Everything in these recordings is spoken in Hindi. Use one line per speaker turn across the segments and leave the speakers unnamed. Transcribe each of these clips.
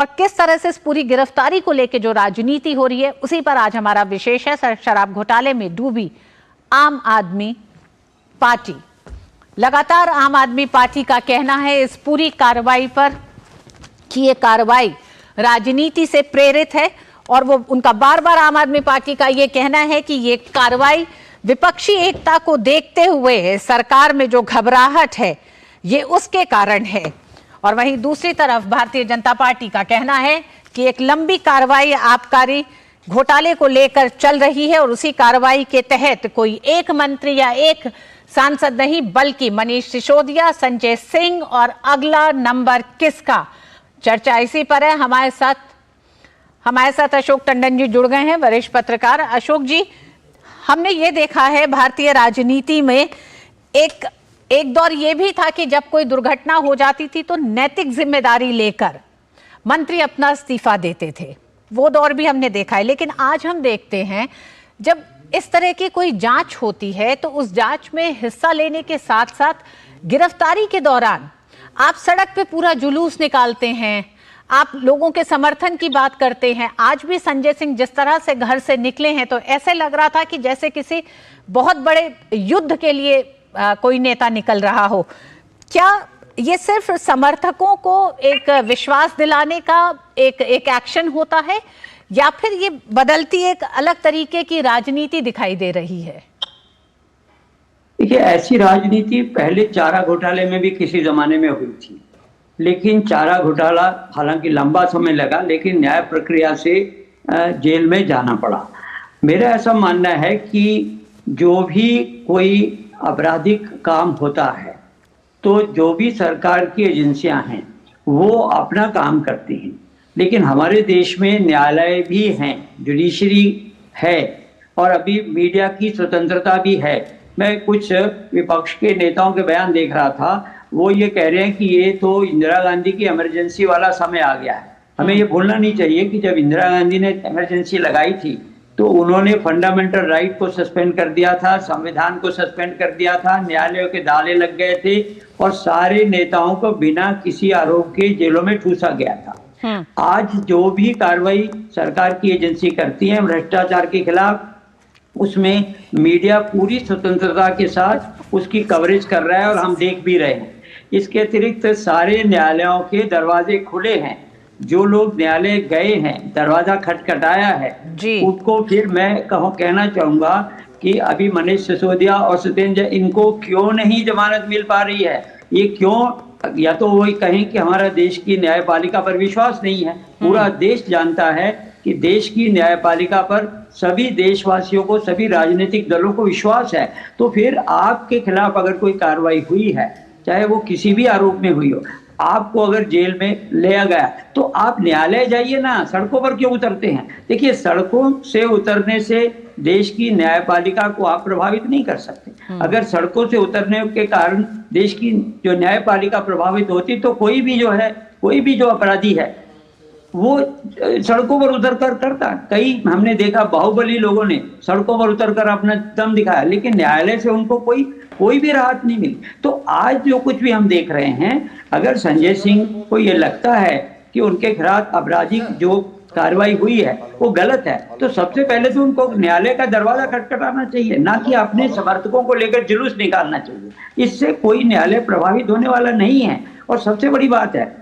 और किस तरह से इस पूरी गिरफ्तारी को लेकर जो राजनीति हो रही है, उसी पर आज हमारा विशेष है। शराब घोटाले में डूबी आम आदमी पार्टी। लगातार आम आदमी पार्टी का कहना है इस पूरी कार्रवाई पर कि ये कार्रवाई राजनीति से प्रेरित है, और वो उनका बार बार आम आदमी पार्टी का ये कहना है कि ये कार्रवाई विपक्षी एकता को देखते हुए सरकार में जो घबराहट है ये उसके कारण है। और वहीं दूसरी तरफ भारतीय जनता पार्टी का कहना है कि एक लंबी कार्रवाई आबकारी घोटाले को लेकर चल रही है, और उसी कार्रवाई के तहत कोई एक मंत्री या एक सांसद नहीं बल्कि मनीष सिसोदिया, संजय सिंह और अगला नंबर किसका, चर्चा इसी पर है। हमारे साथ अशोक टंडन जी जुड़ गए हैं, वरिष्ठ पत्रकार। अशोक जी, हमने ये देखा है भारतीय राजनीति में एक दौर ये भी था कि जब कोई दुर्घटना हो जाती थी तो नैतिक जिम्मेदारी लेकर मंत्री अपना इस्तीफा देते थे, वो दौर भी हमने देखा है। लेकिन आज हम देखते हैं जब इस तरह की कोई जांच होती है तो उस जांच में हिस्सा लेने के साथ साथ गिरफ्तारी के दौरान आप सड़क पे पूरा जुलूस निकालते हैं, आप लोगों के समर्थन की बात करते हैं। आज भी संजय सिंह जिस तरह से घर से निकले हैं तो ऐसे लग रहा था कि जैसे किसी बहुत बड़े युद्ध के लिए कोई नेता निकल रहा हो। क्या ये सिर्फ समर्थकों को एक विश्वास दिलाने का एक एक्शन होता है, या फिर ये बदलती एक अलग तरीके की राजनीति दिखाई दे रही है?
देखिए, ऐसी राजनीति पहले चारा घोटाले में भी किसी जमाने में हुई थी, लेकिन चारा घोटाला हालांकि लंबा समय लगा, लेकिन न्याय प्रक्रिया से जेल में जाना पड़ा। मेरा ऐसा मानना है कि जो भी कोई आपराधिक काम होता है तो जो भी सरकार की एजेंसियां हैं वो अपना काम करती हैं, लेकिन हमारे देश में न्यायालय भी हैं, जुडिशरी है, और अभी मीडिया की स्वतंत्रता भी है। मैं कुछ विपक्ष के नेताओं के बयान देख रहा था, वो ये कह रहे हैं कि ये तो इंदिरा गांधी की इमरजेंसी वाला समय आ गया है। हमें ये भूलना नहीं चाहिए कि जब इंदिरा गांधी ने इमरजेंसी लगाई थी तो उन्होंने फंडामेंटल राइट को सस्पेंड कर दिया था, संविधान को सस्पेंड कर दिया था, न्यायालयों के ताले लग गए थे और सारे नेताओं को बिना किसी आरोप के जेलों में ठूसा गया था। आज जो भी कार्रवाई सरकार की एजेंसी करती है भ्रष्टाचार के खिलाफ, उसमें मीडिया पूरी स्वतंत्रता के साथ उसकी कवरेज कर रहा है और हम देख भी रहे हैं। इसके अतिरिक्त सारे न्यायालयों के दरवाजे खुले हैं। जो लोग न्यायालय गए हैं, दरवाजा खटखटाया है, उनको फिर मैं कहना चाहूंगा कि अभी मनीष सिसोदिया और सत्येंद्र, इनको क्यों नहीं जमानत मिल पा रही है? ये क्यों? या तो वही कहें कि हमारा देश की न्यायपालिका पर विश्वास नहीं है। पूरा देश जानता है कि देश की न्यायपालिका पर सभी देशवासियों को, सभी राजनीतिक दलों को विश्वास है। तो फिर आपके खिलाफ अगर कोई कार्रवाई हुई है, चाहे वो किसी भी आरोप में हुई हो, आपको अगर जेल में लिया गया तो आप न्यायालय जाइए ना, सड़कों पर क्यों उतरते हैं? देखिए, सड़कों से उतरने से देश की न्यायपालिका को आप प्रभावित नहीं कर सकते। अगर सड़कों से उतरने के कारण देश की जो न्यायपालिका प्रभावित होती तो कोई भी जो अपराधी है वो सड़कों पर उतर कर करता। कई हमने देखा, बाहुबली लोगों ने सड़कों पर उतर कर अपना दम दिखाया, लेकिन न्यायालय से उनको कोई भी राहत नहीं मिली। तो आज जो कुछ भी हम देख रहे हैं, अगर संजय सिंह को ये लगता है कि उनके खिलाफ आपराधिक जो कार्रवाई हुई है वो गलत है, तो सबसे पहले तो उनको न्यायालय का दरवाजा खटखटाना चाहिए, ना कि अपने समर्थकों को लेकर जुलूस निकालना चाहिए। इससे कोई न्यायालय प्रभावित होने वाला नहीं है। और सबसे बड़ी बात है,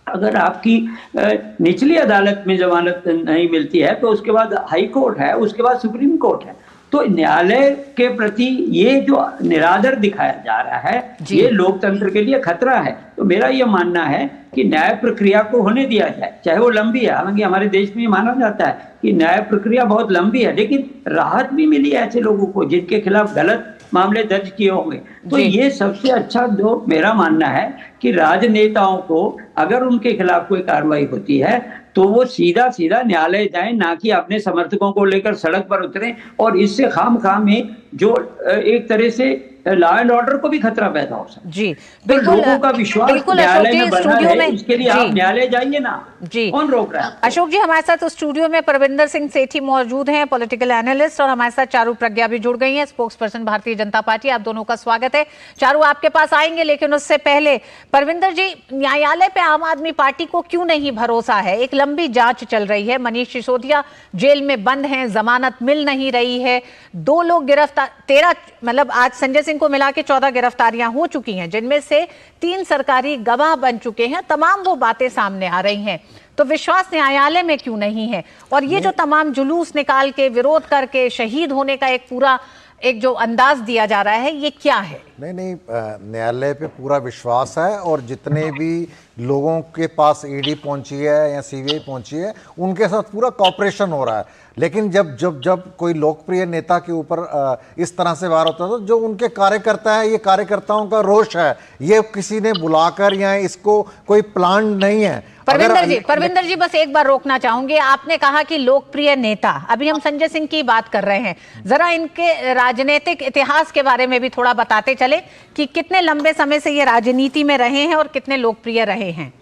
अगर आपकी निचली अदालत में जमानत नहीं मिलती है तो उसके बाद हाई कोर्ट है, उसके बाद सुप्रीम कोर्ट है। तो न्यायालय के प्रति ये जो निरादर दिखाया जा रहा है, ये लोकतंत्र के लिए खतरा है। तो मेरा ये मानना है कि न्याय प्रक्रिया को होने दिया जाए, चाहे वो लंबी है। हालांकि हमारे देश में माना जाता है कि न्याय प्रक्रिया बहुत लंबी है, लेकिन राहत भी मिली है ऐसे लोगों को जिनके खिलाफ गलत मामले दर्ज किए होंगे। तो ये सबसे अच्छा जो मेरा मानना है कि राजनेताओं को अगर उनके खिलाफ कोई कार्रवाई होती है तो वो सीधा सीधा न्यायालय जाएं, ना कि अपने समर्थकों को लेकर सड़क पर उतरें और इससे खामखा में जो एक तरह से लॉ एंड ऑर्डर को भी खतरा पैदा हो सकता है।
जी
तो
बिल्कुल,
लोगों का विश्वास
बिल्कुल अशोक
न्यायालय
जी
में बना
स्टूडियो
है,
में,
उसके लिए आप न्यायालय जाइए ना,
जी
कौन रोक रहा है?
अशोक जी हमारे साथ स्टूडियो में परविंदर सिंह सेठी मौजूद हैं, पॉलिटिकल एनालिस्ट, और हमारे साथ चारू प्रज्ञा भी जुड़ गई हैं, spokes person Bharatiya Janata party. आप दोनों का स्वागत है। चारू आपके पास आएंगे, लेकिन उससे पहले परविंदर जी, न्यायालय पे आम आदमी पार्टी को क्यों नहीं भरोसा है? एक लंबी जांच चल रही है, मनीष सिसोदिया जेल में बंद हैं, जमानत मिल नहीं रही है, 2 लोग गिरफ्तार, 13 मतलब आज संजय सिंह को मिला के 14 गिरफ्तारियां हो चुकी हैं, जिनमें से 3 सरकारी गवाह बन चुके हैं। तमाम वो बातें सामने आ रही हैं, तो विश्वास न्यायालय में क्यों नहीं है? और ये जो तमाम जुलूस निकाल के, विरोध करके, शहीद होने का एक पूरा एक जो अंदाज दिया जा रहा है, ये क्या है?
नहीं, न्यायालय पे पूरा विश्वास है, और जितने भी लोगों के पास ईडी पहुंची है या सीबीआई पहुंची है, उनके साथ पूरा कॉपरेशन हो रहा है। लेकिन जब कोई लोकप्रिय नेता के ऊपर इस तरह से वार होता है, तो जो उनके कार्यकर्ता है, ये कार्यकर्ताओं का रोष है, ये किसी ने बुलाकर या इसको कोई प्लान नहीं है।
परविंदर जी बस एक बार रोकना चाहूंगी। आपने कहा कि लोकप्रिय नेता, अभी हम संजय सिंह की बात कर रहे हैं, जरा इनके राजनीतिक इतिहास के बारे में भी थोड़ा बताते चले कि कितने लंबे समय से ये राजनीति में रहे हैं और कितने लोकप्रिय रहे हैं।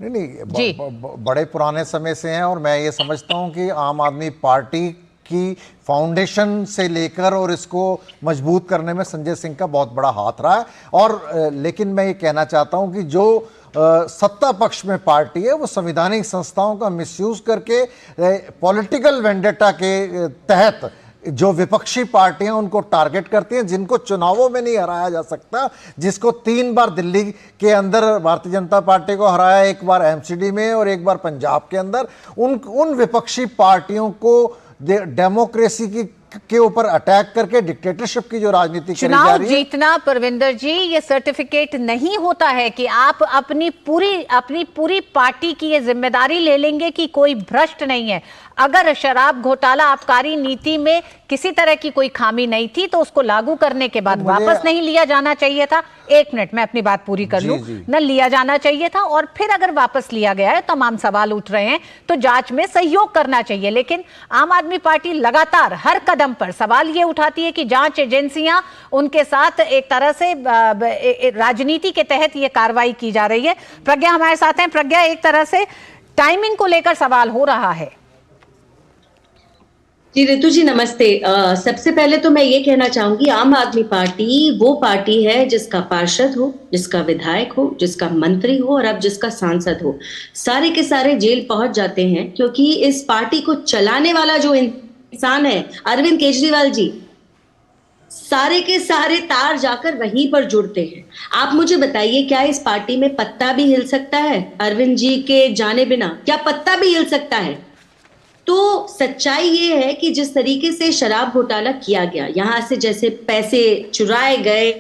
नहीं, बड़े पुराने समय से हैं, और मैं ये समझता हूं कि आम आदमी पार्टी की फाउंडेशन से लेकर और इसको मजबूत करने में संजय सिंह का बहुत बड़ा हाथ रहा है। और लेकिन मैं ये कहना चाहता हूं कि जो सत्ता पक्ष में पार्टी है, वो संवैधानिक संस्थाओं का मिसयूज करके पॉलिटिकल वेंडेटा के तहत जो विपक्षी पार्टियां उनको टारगेट करती हैं, जिनको चुनावों में नहीं हराया जा सकता, जिसको 3 बार दिल्ली के अंदर भारतीय जनता पार्टी को हराया, एक बार एमसीडी में और एक बार पंजाब के अंदर, उन विपक्षी पार्टियों को डेमोक्रेसी के ऊपर अटैक करके डिक्टेटरशिप की जो राजनीति करी जा रही है।
जीतना परविंदर जी, ये सर्टिफिकेट नहीं होता है कि आप अपनी पूरी पार्टी की ये जिम्मेदारी ले लेंगे कि कोई भ्रष्ट नहीं है। अगर शराब घोटाला आबकारी नीति में किसी तरह की कोई खामी नहीं थी, तो उसको लागू करने के बाद वापस नहीं लिया जाना चाहिए था। 1 मिनट मैं अपनी बात पूरी कर लूं। न लिया जाना चाहिए था, और फिर अगर वापस लिया गया है, तमाम सवाल उठ रहे हैं, तो जांच में सहयोग करना चाहिए। लेकिन आम आदमी पार्टी लगातार हर कदम पर सवाल ये उठाती है कि जांच एजेंसियां उनके साथ एक तरह से राजनीति के तहत ये कार्रवाई की जा रही है। प्रज्ञा हमारे साथ हैं। प्रज्ञा, एक तरह से टाइमिंग को लेकर सवाल हो रहा है।
जी ऋतु जी नमस्ते। सबसे पहले तो मैं ये कहना चाहूंगी, आम आदमी पार्टी वो पार्टी है जिसका पार्षद हो, जिसका विधायक हो, जिसका मंत्री हो, और अब जिसका सांसद हो, सारे के सारे जेल पहुंच जाते हैं, क्योंकि इस पार्टी को चलाने वाला जो इंसान है अरविंद केजरीवाल जी, सारे के सारे तार जाकर वहीं पर जुड़ते हैं। आप मुझे बताइए, क्या इस पार्टी में पत्ता भी हिल सकता है? अरविंद जी के जाने बिना क्या पत्ता भी हिल सकता है? तो सच्चाई ये है कि जिस तरीके से शराब घोटाला किया गया, यहां से जैसे पैसे चुराए गए,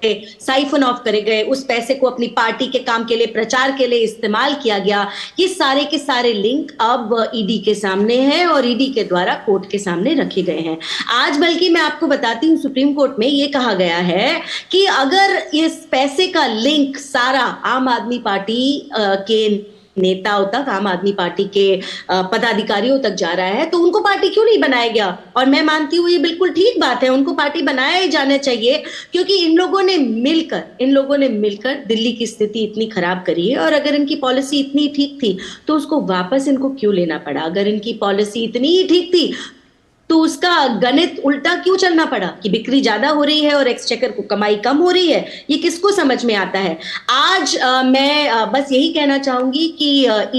साइफन ऑफ करे गए, उस पैसे को अपनी पार्टी के काम के लिए, प्रचार के लिए इस्तेमाल किया गया, ये सारे के सारे लिंक अब ईडी के सामने हैं और ईडी के द्वारा कोर्ट के सामने रखे गए हैं। आज बल्कि मैं आपको बताती हूँ, सुप्रीम कोर्ट में ये कहा गया है कि अगर इस पैसे का लिंक सारा आम आदमी पार्टी के नेताओं तक, आम आदमी पार्टी के पदाधिकारियों तक जा रहा है, तो उनको पार्टी क्यों नहीं बनाया गया? और मैं मानती हूँ ये बिल्कुल ठीक बात है, उनको पार्टी बनाया ही जाना चाहिए, क्योंकि इन लोगों ने मिलकर दिल्ली की स्थिति इतनी खराब करी है। और अगर इनकी पॉलिसी इतनी ठीक थी तो उसको वापस इनको क्यों लेना पड़ा? अगर इनकी पॉलिसी इतनी ही ठीक थी तो उसका गणित उल्टा क्यों चलना पड़ा कि बिक्री ज्यादा हो रही है और एक्सचेकर को कमाई कम हो रही है? ये किसको समझ में आता है? आज मैं बस यही कहना चाहूंगी कि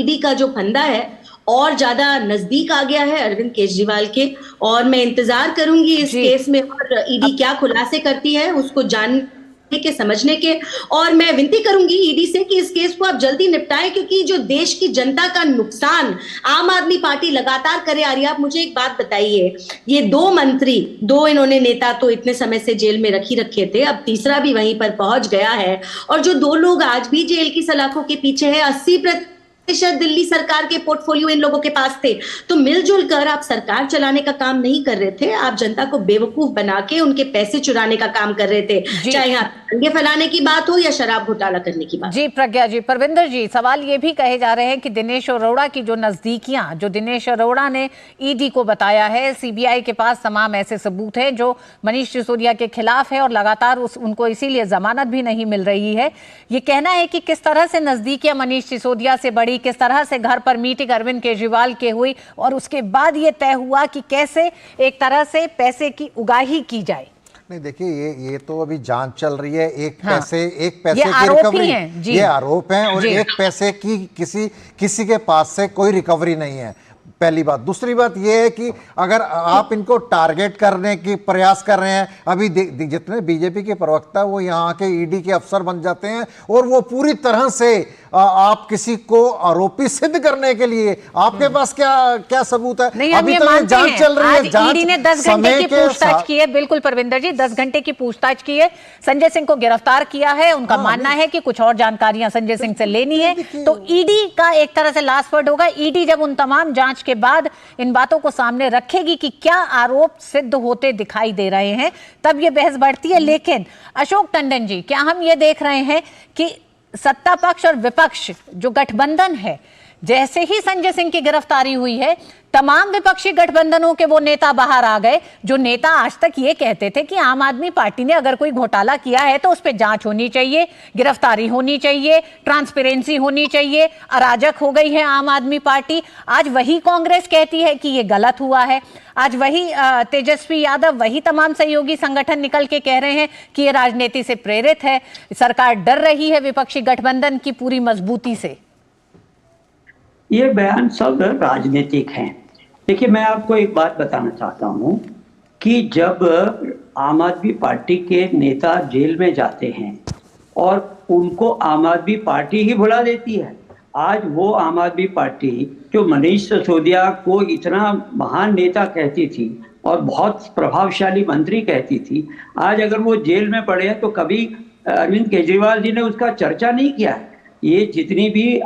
ईडी का जो फंदा है और ज्यादा नजदीक आ गया है अरविंद केजरीवाल के, और मैं इंतजार करूंगी इस केस में और ईडी क्या खुलासे करती है उसको जानने के, समझने के। और मैं विनती करूंगी ईडी से कि इस केस को आप जल्दी निपटाएं, क्योंकि जो देश की जनता का नुकसान आम आदमी पार्टी लगातार करे आ रही है। आप मुझे एक बात बताइए, ये 2 मंत्री, 2 इन्होंने नेता तो इतने समय से जेल में रखे थे, अब तीसरा भी वहीं पर पहुंच गया है, और जो 2 लोग आज भी जेल की सलाखों के पीछे है, 80% दिल्ली सरकार के पोर्टफोलियो इन लोगों के पास थे। तो मिलजुल कर आप सरकार चलाने का काम नहीं कर रहे थे, आप जनता को बेवकूफ बना के उनके पैसे चुराने का काम कर रहे थे। चाहे आप दंगे फैलाने की बात हो या शराब घोटाला करने की बात।
जी प्रज्ञा जी, परविंदर जी, सवाल ये भी कहे जा रहे हैं कि दिनेश अरोड़ा की जो नजदीकियां, जो दिनेश अरोड़ा ने ईडी को बताया है, सीबीआई के पास तमाम ऐसे सबूत हैं जो मनीष सिसोदिया के खिलाफ है और लगातार उनको इसीलिए जमानत भी नहीं मिल रही है। ये कहना है कि किस तरह से नजदीकियां मनीष सिसोदिया से बढ़ी, किस तरह से घर पर मीटिंग अरविंद केजरीवाल के हुई और उसके बाद ये तय हुआ कि कैसे एक तरह से पैसे की उगाही की जाए।
नहीं देखिए, ये तो अभी जांच चल रही है। एक
हाँ,
पैसे
ये
की
आरोप
रिकवरी,
ही हैं, जी।
ये आरोप हैं और
जी।
एक पैसे की किसी के पास से कोई रिकवरी नहीं है, पहली बात। दूसरी बात यह है कि अगर आप इनको टारगेट करने की प्रयास कर रहे हैं, अभी जितने बीजेपी के प्रवक्ता वो यहाँ के ईडी के अफसर बन जाते हैं और वो पूरी तरह से आप किसी को आरोपी सिद्ध करने के लिए आपके पास क्या सबूत है?
नहीं,
अभी तो ये जांच चल रही है।
आज ईडी ने 10 घंटे की पूछताछ की है। बिल्कुल परविंदर जी, 10 घंटे की पूछताछ की है। संजय सिंह को गिरफ्तार किया है। उनका मानना है कि कुछ और जानकारियां संजय सिंह से लेनी है। तो ईडी का एक तरह से लास्ट वर्ड होगा। ईडी जब उन तमाम जांच के बाद इन बातों को सामने रखेगी कि क्या आरोप सिद्ध होते दिखाई दे रहे हैं, तब ये बहस बढ़ती है। लेकिन अशोक टंडन जी, क्या हम ये देख रहे हैं कि सत्ता पक्ष और विपक्ष जो गठबंधन है, जैसे ही संजय सिंह की गिरफ्तारी हुई है, तमाम विपक्षी गठबंधनों के वो नेता बाहर आ गए जो नेता आज तक ये कहते थे कि आम आदमी पार्टी ने अगर कोई घोटाला किया है तो उस पर जांच होनी चाहिए, गिरफ्तारी होनी चाहिए, ट्रांसपेरेंसी होनी चाहिए। अराजक हो गई है आम आदमी पार्टी। आज वही कांग्रेस कहती है कि ये गलत हुआ है। आज वही तेजस्वी यादव, वही तमाम सहयोगी संगठन निकल के कह रहे हैं कि ये राजनीति से प्रेरित है, सरकार डर रही है विपक्षी गठबंधन की पूरी मजबूती से।
ये बयान सब राजनीतिक हैं। देखिए, मैं आपको एक बात बताना चाहता हूं कि जब आम आदमी पार्टी के नेता जेल में जाते हैं और उनको आम आदमी पार्टी ही भुला देती है। आज वो आम आदमी पार्टी जो मनीष सिसोदिया को इतना महान नेता कहती थी और बहुत प्रभावशाली मंत्री कहती थी, आज अगर वो जेल में पड़े हैं तो कभी अरविंद केजरीवाल जी ने उसका चर्चा नहीं किया है। ये जितनी भी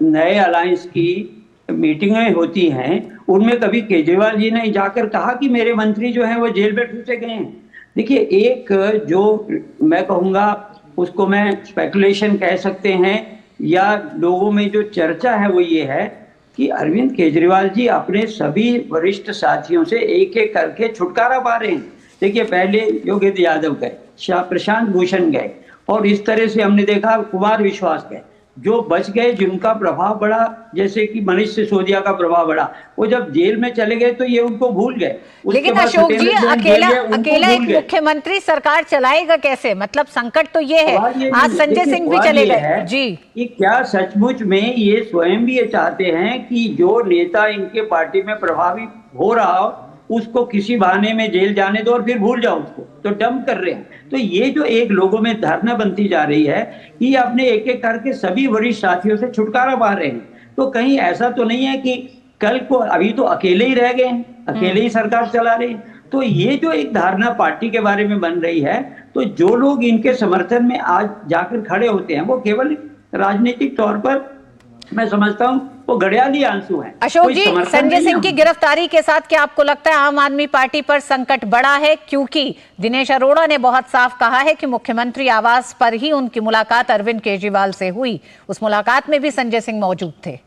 नए अलायंस की मीटिंगें होती हैं उनमें कभी केजरीवाल जी ने जाकर कहा कि मेरे मंत्री जो हैं वो जेल में ठूसे गए हैं। देखिए, एक जो मैं कहूँगा उसको मैं स्पेकुलेशन कह सकते हैं या लोगों में जो चर्चा है वो ये है कि अरविंद केजरीवाल जी अपने सभी वरिष्ठ साथियों से एक एक करके छुटकारा पा रहे हैं। देखिए, पहले योगेंद्र यादव गए, प्रशांत भूषण गए और इस तरह से हमने देखा कुमार विश्वास गए। जो बच गए, जिनका प्रभाव बढ़ा, जैसे कि मनीष सिसोदिया का प्रभाव बढ़ा, वो जब जेल में चले गए तो ये उनको भूल गए।
लेकिन अशोक जी, अकेला एक मुख्यमंत्री सरकार चलाएगा कैसे? मतलब संकट तो ये है। आज संजय सिंह भी चले गए जी।
कि क्या सचमुच में ये स्वयं भी ये चाहते हैं कि जो नेता इनके पार्टी में प्रभावी हो रहा हो उसको किसी बहाने में जेल जाने दो और फिर भूल जाओ उसको, तो डंप कर रहे हैं। तो ये जो एक लोगों में धारणा बनती जा रही है कि अपने एक एक करके सभी वरिष्ठ साथियों से छुटकारा पा रहे हैं, तो कहीं ऐसा तो नहीं है कि कल को अभी तो अकेले ही रह गए हैं, अकेले ही सरकार चला रहे हैं। तो ये जो एक धारणा पार्टी के बारे में बन रही है, तो जो लोग इनके समर्थन में आज जाकर खड़े होते हैं वो केवल राजनीतिक तौर पर मैं समझता हूं वो घड़ियाली आंसू हैं।
अशोक जी, संजय सिंह की गिरफ्तारी के साथ क्या आपको लगता है आम आदमी पार्टी पर संकट बढ़ा है? क्योंकि दिनेश अरोड़ा ने बहुत साफ कहा है कि मुख्यमंत्री आवास पर ही उनकी मुलाकात अरविंद केजरीवाल से हुई। उस मुलाकात में भी संजय सिंह मौजूद थे।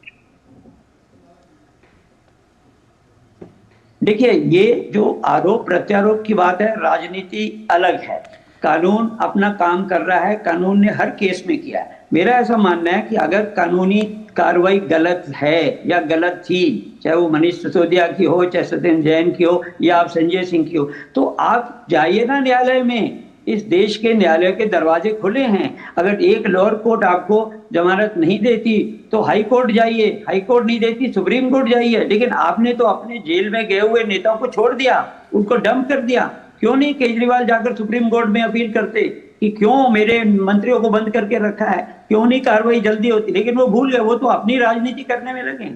देखिए, ये जो आरोप प्रत्यारोप की बात है, राजनीति अलग है। कानून अपना काम कर रहा है, कानून ने हर केस में किया है। मेरा ऐसा मानना है कि अगर कानूनी कार्रवाई गलत है या गलत थी, चाहे वो मनीष सिसोदिया की हो, चाहे सत्येंद्र जैन की हो या आप संजय सिंह की हो, तो आप जाइए ना न्यायालय में। इस देश के न्यायालय के दरवाजे खुले हैं। अगर एक लोअर कोर्ट आपको जमानत नहीं देती तो हाई कोर्ट जाइए, हाई कोर्ट नहीं देती सुप्रीम कोर्ट जाइए। लेकिन आपने तो अपने जेल में गए हुए नेताओं को छोड़ दिया, उनको डंप कर दिया। क्यों नहीं केजरीवाल जाकर सुप्रीम कोर्ट में अपील करते कि क्यों मेरे मंत्रियों को बंद करके रखा है, क्यों नहीं कार्रवाई जल्दी होती? लेकिन वो भूल गए, वो तो अपनी राजनीति करने में लगे।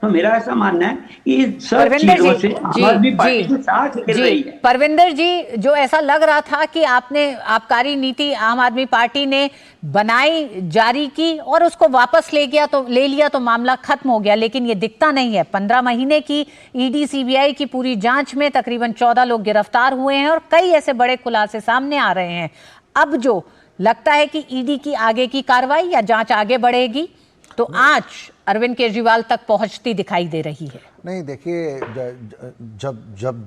तो मेरा ऐसा मानना है कि सब चीजों से आम आदमी पार्टी के साथ गिर रही है।
परविंदर जी, जो ऐसा लग रहा था कि आपने आबकारी नीति आम आदमी पार्टी ने बनाई, जारी की और उसको वापस ले लिया तो मामला खत्म हो गया, लेकिन ये दिखता नहीं है। 15 महीने की ईडी सीबीआई की पूरी जांच में तकरीबन 14 लोग गिरफ्तार हुए हैं और कई ऐसे बड़े खुलासे सामने आ रहे हैं। अब जो लगता है कि ईडी की आगे की कार्रवाई या जांच आगे बढ़ेगी तो आंच अरविंद केजरीवाल तक पहुंचती दिखाई दे रही है।
नहीं देखिए, जब जब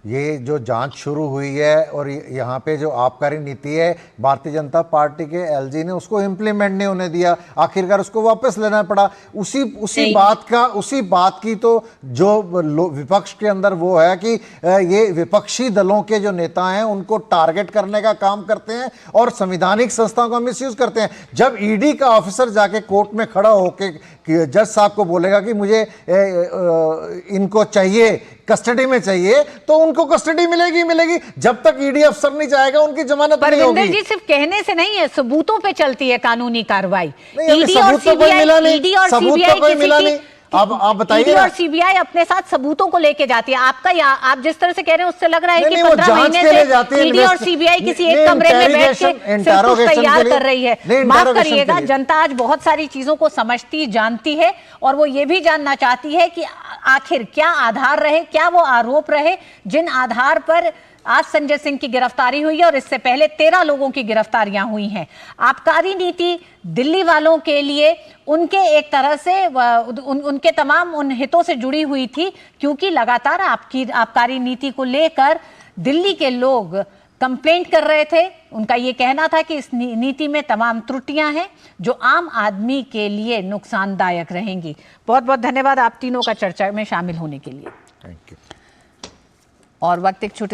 ये जो जांच शुरू हुई है और यहाँ पे जो आबकारी नीति है, भारतीय जनता पार्टी के एलजी ने उसको इम्प्लीमेंट नहीं होने दिया, आखिरकार उसको वापस लेना पड़ा। उसी बात की तो जो विपक्ष के अंदर वो है कि ये विपक्षी दलों के जो नेता हैं उनको टारगेट करने का काम करते हैं और संवैधानिक संस्थाओं का मिसयूज करते हैं। जब ईडी का ऑफिसर जाके कोर्ट में खड़ा होके जज साहब को बोलेगा कि मुझे इनको चाहिए, कस्टडी में चाहिए, तो उनको कस्टडी मिलेगी। जब तक ईडी अफसर नहीं जाएगा उनकी जमानत नहीं होगी।
परविंदर जी, सिर्फ कहने से नहीं है, सबूतों पे चलती है कानूनी कार्रवाई।
ईडी और सीबीआई आप बताइए।
ईडी और सीबीआई अपने साथ सबूतों को लेके जाती है। आप जिस तरह से कह रहे हैं उससे लग रहा है कि 15 महीने से ईडी और सीबीआई किसी एक कमरे में बैठ के सिर्फ कुछ तैयार कर रही है। माफ करिएगा, जनता आज बहुत सारी चीजों को समझती जानती है और वो ये भी जानना चाहती है कि आखिर क्या आधार रहे, क्या वो आरोप रहे जिन आधार पर आज संजय सिंह की गिरफ्तारी हुई है और इससे पहले 13 लोगों की गिरफ्तारियां हुई हैं। आबकारी नीति दिल्ली वालों के लिए उनके एक तरह से उनके तमाम उन हितों से जुड़ी हुई थी, क्योंकि लगातार आबकारी नीति को लेकर दिल्ली के लोग कंप्लेंट कर रहे थे। उनका ये कहना था कि इस नीति में तमाम त्रुटियां हैं जो आम आदमी के लिए नुकसानदायक रहेंगी। बहुत बहुत धन्यवाद आप तीनों का चर्चा में शामिल होने के लिए।
Thank you.
और वक्त एक छोटे से